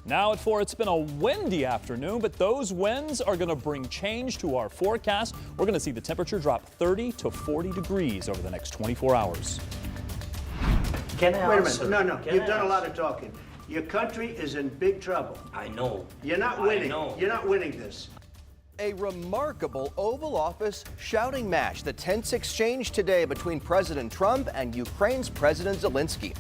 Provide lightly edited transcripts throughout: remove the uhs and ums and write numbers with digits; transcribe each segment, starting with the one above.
Now at 4, it's been a windy afternoon, but those winds are going to bring change to our forecast. We're going to see the temperature drop 30 to 40 degrees over the next 24 hours. Can I Wait a answer? minute. No. Can You've I done a lot answer? of talking. Your country is in big trouble. I know. You're not I winning. know. You're not winning this. A remarkable Oval Office shouting match. The tense exchange today between President Trump and Ukraine's President Zelensky.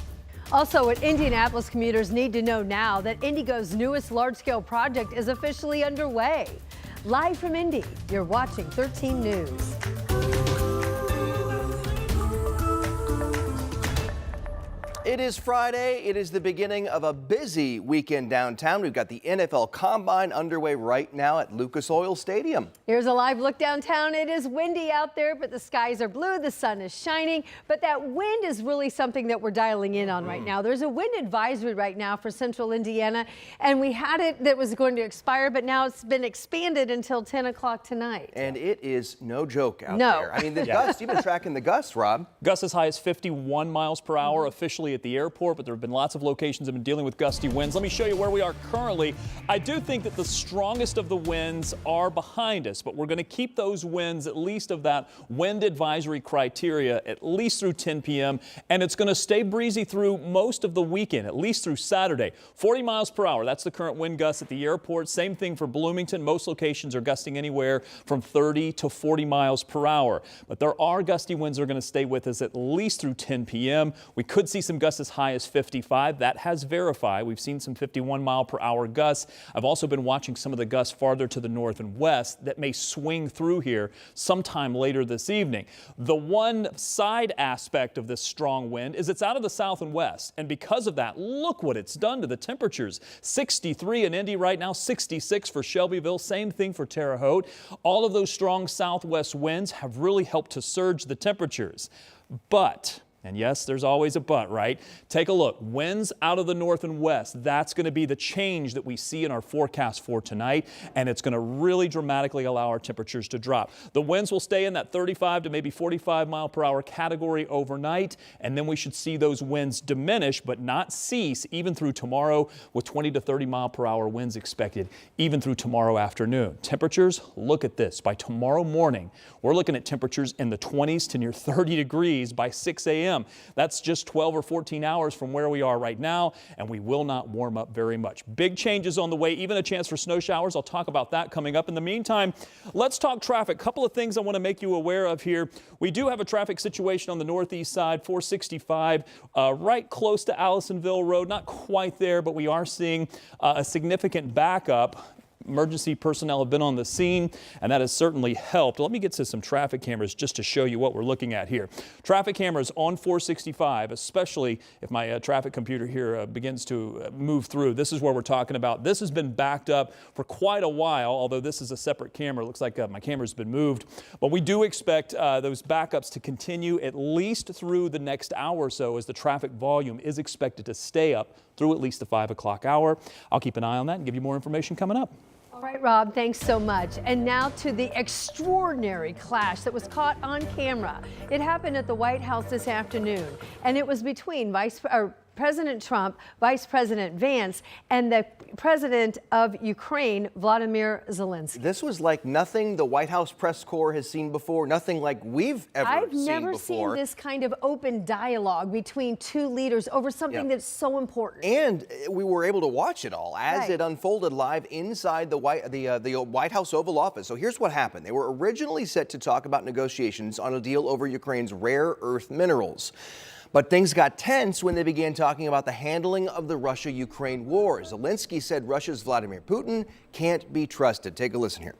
Also, what Indianapolis commuters need to know now that Indigo's newest large-scale project is officially underway. Live from Indy, you're watching 13 News. It is Friday. It is the beginning of a busy weekend downtown. We've got the NFL Combine underway right now at Lucas Oil Stadium. Here's a live look downtown. It is windy out there, but the skies are blue. The sun is shining, but that wind is really something that we're dialing in on right now. There's a wind advisory right now for central Indiana, and we had it that was going to expire, but now it's been expanded until 10 o'clock tonight. And it is no joke out there. I mean, the gusts, you've been tracking the gusts, Rob. Gusts as high as 51 miles per hour officially at the airport, but there have been lots of locations that have been dealing with gusty winds. Let me show you where we are currently. I do think that the strongest of the winds are behind us, but we're going to keep those winds at least of that wind advisory criteria at least through 10 p.m. and it's going to stay breezy through most of the weekend, at least through Saturday. 40 miles per hour, that's the current wind gust at the airport. Same thing for Bloomington. Most locations are gusting anywhere from 30 to 40 miles per hour, but there are gusty winds that are going to stay with us at least through 10 p.m. We could see some gusts as high as 55. That has verified. We've seen some 51 mile per hour gusts. I've also been watching some of the gusts farther to the north and west that may swing through here sometime later this evening. The one side aspect of this strong wind is it's out of the south and west, and because of that, look what it's done to the temperatures. 63 in Indy right now, 66 for Shelbyville, same thing for Terre Haute. All of those strong southwest winds have really helped to surge the temperatures. But and yes, there's always a but, right? Take a look. Winds out of the north and west. That's going to be the change that we see in our forecast for tonight, and it's going to really dramatically allow our temperatures to drop. The winds will stay in that 35 to maybe 45 mile per hour category overnight, and then we should see those winds diminish but not cease even through tomorrow, with 20 to 30 mile per hour winds expected even through tomorrow afternoon. Temperatures, look at this. By tomorrow morning, we're looking at temperatures in the 20s to near 30 degrees by 6 a.m. That's just 12 or 14 hours from where we are right now, and we will not warm up very much. Big changes on the way, even a chance for snow showers. I'll talk about that coming up. In the meantime, let's talk traffic. Couple of things I want to make you aware of here. We do have a traffic situation on the northeast side, 465, right close to Allisonville Road. Not quite there, but we are seeing a significant backup. Emergency personnel have been on the scene, and that has certainly helped. Let me get to some traffic cameras just to show you what we're looking at here. Traffic cameras on 465, especially if my traffic computer here begins to move through. This is where we're talking about. This has been backed up for quite a while, although this is a separate camera. It looks like my camera's been moved. But we do expect those backups to continue at least through the next hour or so, as the traffic volume is expected to stay up through at least the 5 o'clock hour. I'll keep an eye on that and give you more information coming up. All right, Rob, thanks so much. And now to the extraordinary clash that was caught on camera. It happened at the White House this afternoon, and it was between President Trump, Vice President Vance, and the President of Ukraine, Volodymyr Zelensky. This was like nothing the White House press corps has seen before, nothing like we've ever seen before. I've never seen this kind of open dialogue between two leaders over something that's so important. And we were able to watch it all as it unfolded live inside the White House Oval Office. So here's what happened. They were originally set to talk about negotiations on a deal over Ukraine's rare earth minerals. But things got tense when they began talking about the handling of the Russia-Ukraine war. Zelensky said Russia's Vladimir Putin can't be trusted. Take a listen here.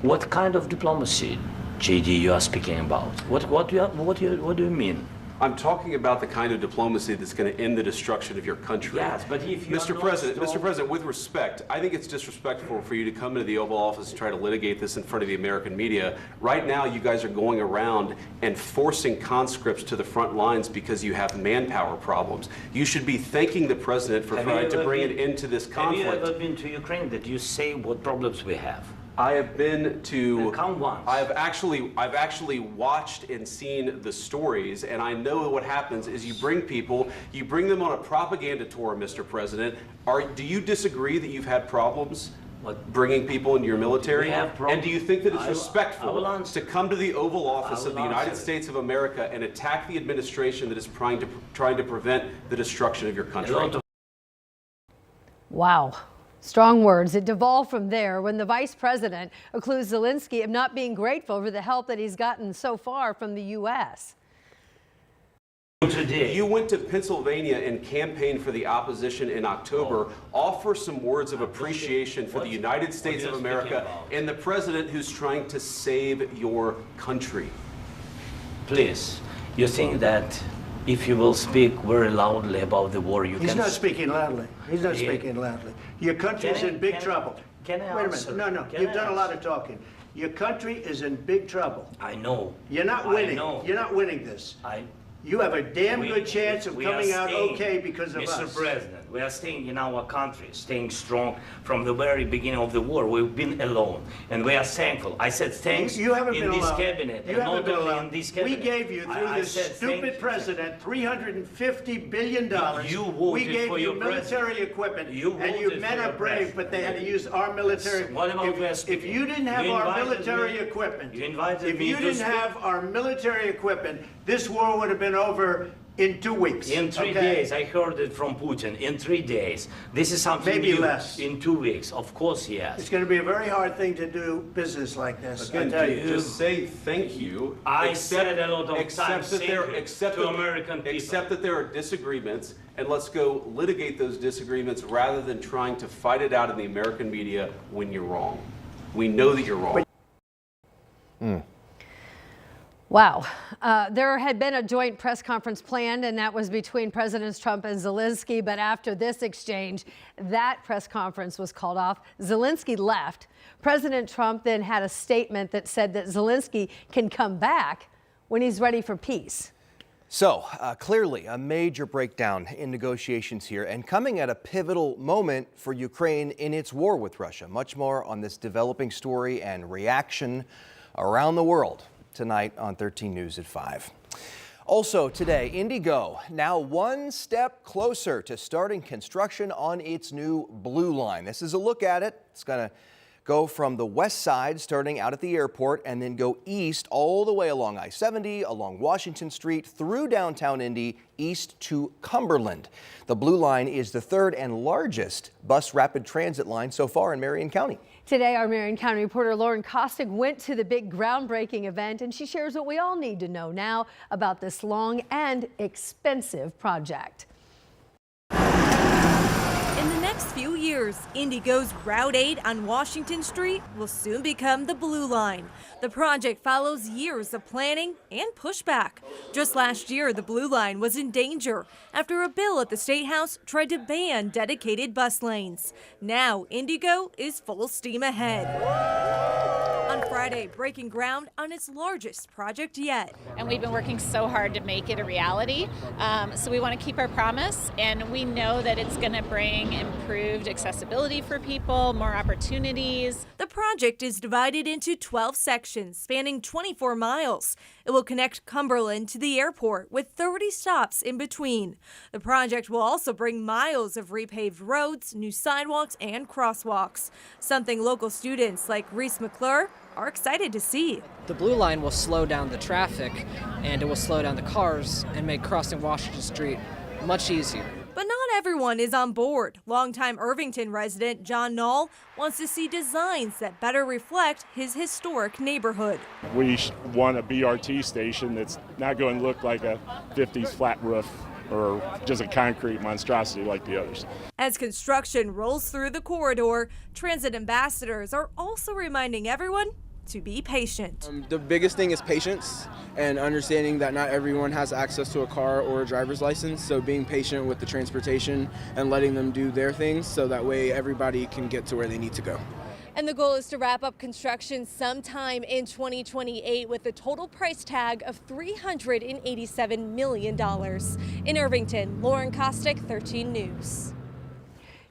What kind of diplomacy, JD, you are speaking about? What do you mean? I'm talking about the kind of diplomacy that's going to end the destruction of your country. Yes, but if you Mr. President, with respect, I think it's disrespectful for you to come into the Oval Office and try to litigate this in front of the American media. Right now, you guys are going around and forcing conscripts to the front lines because you have manpower problems. You should be thanking the President for trying to bring an end to this conflict. Have you ever been to Ukraine that you say what problems we have? I have been to. Then come once. I've actually watched and seen the stories, and I know what happens is you bring them on a propaganda tour, Mr. President. Do you disagree that you've had problems bringing people into your military? We have problems. And do you think that it's I will respectful answer. to come to the Oval Office I of the will United answer. States of America and attack the administration that is trying to prevent the destruction of your country? A lot of Wow. Strong words. It devolved from there when the vice president accused Zelensky of not being grateful for the help that he's gotten so far from the U.S. today. You went to Pennsylvania and campaigned for the opposition in October. Offer some words of appreciation for the United States of America and the president who's trying to save your country. Please, you think that if you will speak very loudly about the war, you He's can... not speaking loudly. He's not Yeah. speaking loudly. Your country is Can I- in big can I- trouble. can I Wait a answer? minute. No, Can you've I done a lot answer? of talking. Your country is in big trouble. I know. You're not I winning. know. You're not winning this. I... You have a damn We- good chance of we are coming out staying, okay because of Mr. us. President, we are staying in our country, staying strong from the very beginning of the war. We've been alone, and we are thankful. I said thanks You haven't in been this alone. cabinet, You and haven't not been only alone. in this We cabinet. gave you, through I this said thank stupid you. president, $350 billion. You voted We gave for you your military president. equipment, You and you voted men for are your brave, but they had to president. use our military. What about we are If speaking? you didn't have You our invited military me- equipment, you invited if me you to didn't speak. have our military equipment, this war would have been over in 2 weeks. In 3 okay? days, I heard it from Putin. In 3 days, this is something Maybe new. less. In 2 weeks, of course, yes. It's going to be a very hard thing to do business like this. I Again, tell you. just say thank you. I said a lot of except times that thank there, you except to that, American people. Except that there are disagreements, and let's go litigate those disagreements rather than trying to fight it out in the American media when you're wrong. We know that you're wrong. Wow. There had been a joint press conference planned, and that was between Presidents Trump and Zelensky. But after this exchange, that press conference was called off. Zelensky left. President Trump then had a statement that said that Zelensky can come back when he's ready for peace. So clearly a major breakdown in negotiations here, and coming at a pivotal moment for Ukraine in its war with Russia. Much more on this developing story and reaction around the world tonight on 13 News at 5. Also today, Indigo now one step closer to starting construction on its new Blue Line. This is a look at it. It's going to go from the west side, starting out at the airport, and then go east all the way along I-70, along Washington Street, through downtown Indy, east to Cumberland. The Blue Line is the third and largest bus rapid transit line so far in Marion County. Today, our Marion County reporter Lauren Kostick went to the big groundbreaking event, and she shares what we all need to know now about this long and expensive project. In the next few years, Indigo's Route 8 on Washington Street will soon become the Blue Line. The project follows years of planning and pushback. Just last year, the Blue Line was in danger after a bill at the State House tried to ban dedicated bus lanes. Now, Indigo is full steam ahead. On Friday, breaking ground on its largest project yet. And we've been working so hard to make it a reality. So we want to keep our promise, and we know that it's going to bring improved accessibility for people, more opportunities. The project is divided into 12 sections spanning 24 miles. It will connect Cumberland to the airport with 30 stops in between. The project will also bring miles of repaved roads, new sidewalks, and crosswalks, something local students like Reese McClure are excited to see. The Blue Line will slow down the traffic, and it will slow down the cars and make crossing Washington Street much easier. But not everyone is on board. Longtime Irvington resident John Knoll wants to see designs that better reflect his historic neighborhood. We want a BRT station that's not going to look like a 50s flat roof or just a concrete monstrosity like the others. As construction rolls through the corridor, transit ambassadors are also reminding everyone to be patient. The biggest thing is patience and understanding that not everyone has access to a car or a driver's license, so being patient with the transportation and letting them do their things so that way everybody can get to where they need to go. And the goal is to wrap up construction sometime in 2028 with a total price tag of $387 million. In Irvington, Lauren Kostick, 13 News.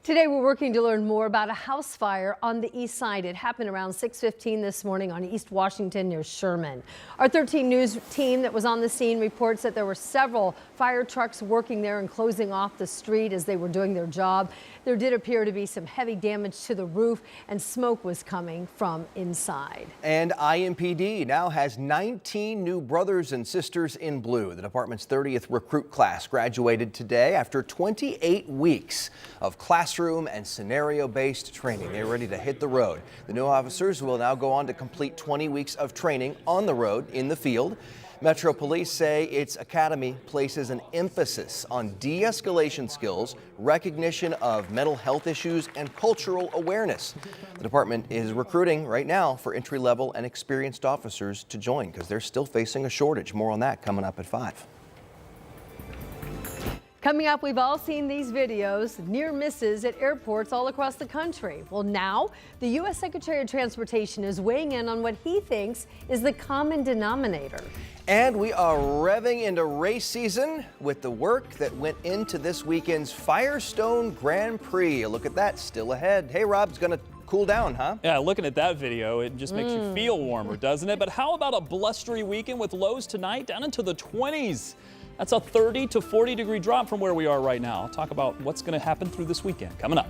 Today we're working to learn more about a house fire on the east side. It happened around 6:15 this morning on East Washington near Sherman. Our 13 News team that was on the scene reports that there were several fire trucks working there and closing off the street as they were doing their job. There did appear to be some heavy damage to the roof and smoke was coming from inside. And IMPD now has 19 new brothers and sisters in blue. The department's 30th recruit class graduated today after 28 weeks of classroom and scenario-based training. They're ready to hit the road. The new officers will now go on to complete 20 weeks of training on the road in the field. Metro Police say its academy places an emphasis on de-escalation skills, recognition of mental health issues, and cultural awareness. The department is recruiting right now for entry-level and experienced officers to join because they're still facing a shortage. More on that coming up at 5. Coming up, we've all seen these videos, near misses at airports all across the country. Well, now the U.S. Secretary of Transportation is weighing in on what he thinks is the common denominator. And we are revving into race season with the work that went into this weekend's Firestone Grand Prix. A look at that, still ahead. Hey, Rob, it's going to cool down, huh? Yeah, looking at that video, it just makes you feel warmer, doesn't it? But how about a blustery weekend with lows tonight down into the 20s? That's a 30 to 40 degree drop from where we are right now. I'll talk about what's going to happen through this weekend coming up.